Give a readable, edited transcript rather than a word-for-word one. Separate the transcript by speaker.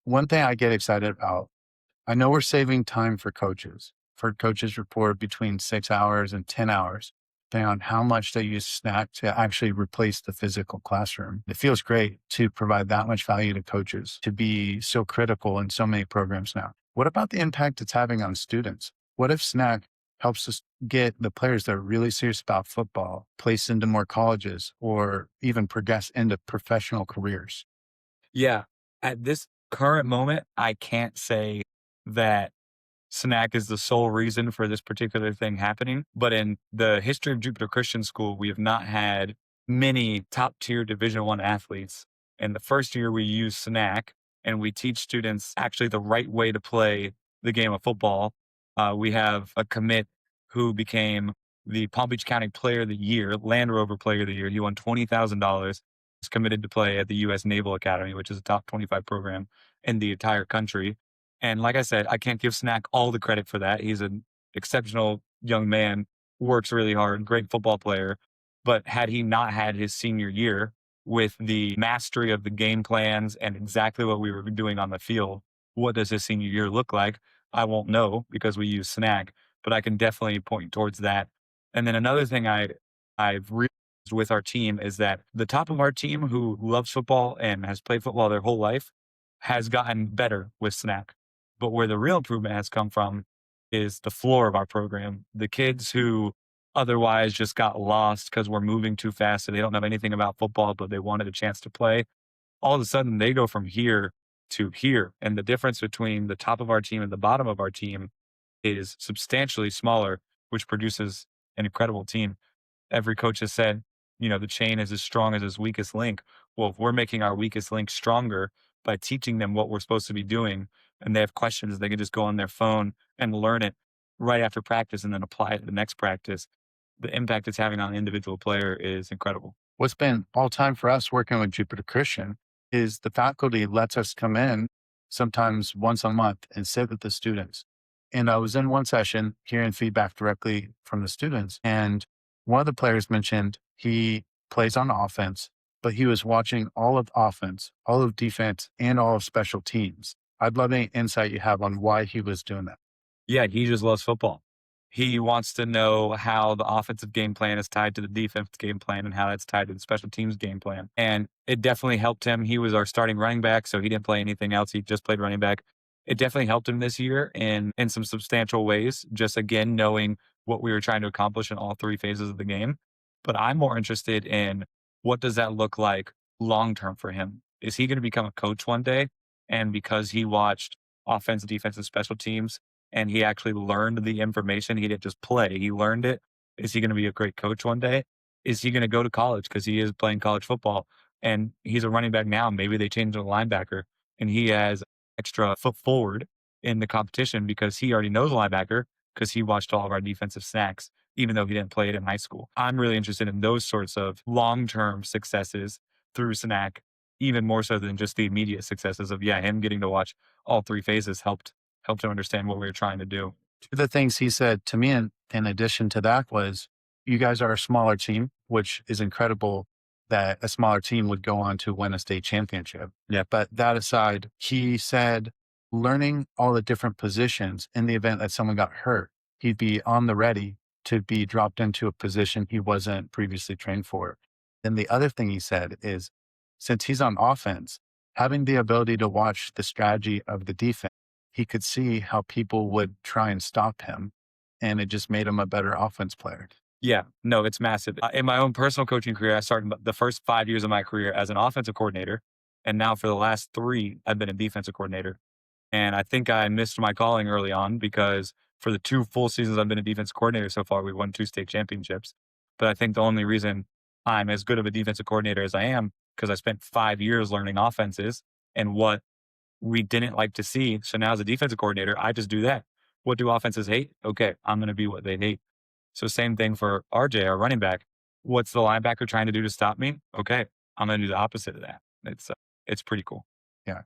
Speaker 1: one thing I get excited about, I know we're saving time for coaches. For coaches report between 6 hours and 10 hours, depending on how much they use Snack to actually replace the physical classroom. It feels great to provide that much value to coaches, to be so critical in so many programs now. What about the impact it's having on students? What if Snack helps us get the players that are really serious about football placed into more colleges or even progress into professional careers?
Speaker 2: Yeah. At this current moment, I can't say that Snack is the sole reason for this particular thing happening. But in the history of Jupiter Christian School, we have not had many top tier Division I athletes. And the first year we use Snack and we teach students actually the right way to play the game of football. We have a commit who became the Palm Beach County Player of the Year, Land Rover Player of the Year. He won $20,000. He's committed to play at the U.S. Naval Academy, which is a top 25 program in the entire country. And like I said, I can't give Snack all the credit for that. He's an exceptional young man, works really hard, great football player. But had he not had his senior year with the mastery of the game plans and exactly what we were doing on the field, what does his senior year look like? I won't know because we use Snack, but I can definitely point towards that. And then another thing I've realized with our team is that the top of our team who loves football and has played football their whole life has gotten better with Snack. But where the real improvement has come from is the floor of our program. The kids who otherwise just got lost because we're moving too fast and they don't know anything about football, but they wanted a chance to play. All of a sudden, they go from here to here. And the difference between the top of our team and the bottom of our team is substantially smaller, which produces an incredible team. Every coach has said, the chain is as strong as its weakest link. Well, if we're making our weakest link stronger by teaching them what we're supposed to be doing and they have questions, they can just go on their phone and learn it right after practice and then apply it to the next practice. The impact it's having on an individual player is incredible.
Speaker 1: What's been all time for us working with Jupiter Christian is the faculty lets us come in sometimes once a month and sit with the students. And I was in one session hearing feedback directly from the students. And one of the players mentioned he plays on offense, but he was watching all of offense, all of defense, and all of special teams. I'd love any insight you have on why he was doing that.
Speaker 2: Yeah, he just loves football. He wants to know how the offensive game plan is tied to the defensive game plan and how that's tied to the special teams game plan. And it definitely helped him. He was our starting running back, so he didn't play anything else. He just played running back. It definitely helped him this year in some substantial ways, just again knowing what we were trying to accomplish in all three phases of the game. But I'm more interested in what does that look like long term for him? Is he going to become a coach one day? And because he watched offense, defense, and special teams, and he actually learned the information. He didn't just play, he learned it. Is he going to be a great coach one day? Is he going to go to college because he is playing college football and he's a running back now? Maybe they change him to a linebacker and he has extra foot forward in the competition because he already knows linebacker because he watched all of our defensive snacks, even though he didn't play it in high school. I'm really interested in those sorts of long term successes through snack, even more so than just the immediate successes of, yeah, him getting to watch all three phases helped him understand what we were trying to do.
Speaker 1: Two of the things he said to me in addition to that was, you guys are a smaller team, which is incredible that a smaller team would go on to win a state championship.
Speaker 2: Yeah.
Speaker 1: But that aside, he said learning all the different positions in the event that someone got hurt, he'd be on the ready to be dropped into a position he wasn't previously trained for. And the other thing he said is, since he's on offense, having the ability to watch the strategy of the defense, he could see how people would try and stop him. And it just made him a better offense player.
Speaker 2: Yeah, no, it's massive. In my own personal coaching career, I started the first 5 years of my career as an offensive coordinator. And now for the last three, I've been a defensive coordinator. And I think I missed my calling early on because for the two full seasons I've been a defense coordinator so far, we won two state championships. But I think the only reason I'm as good of a defensive coordinator as I am, because I spent 5 years learning offenses and what we didn't like to see. So now as a defensive coordinator, I just do that. What do offenses hate? Okay, I'm going to be what they hate. So same thing for RJ, our running back. What's the linebacker trying to do to stop me? Okay, I'm going to do the opposite of that. It's pretty cool.
Speaker 1: Yeah.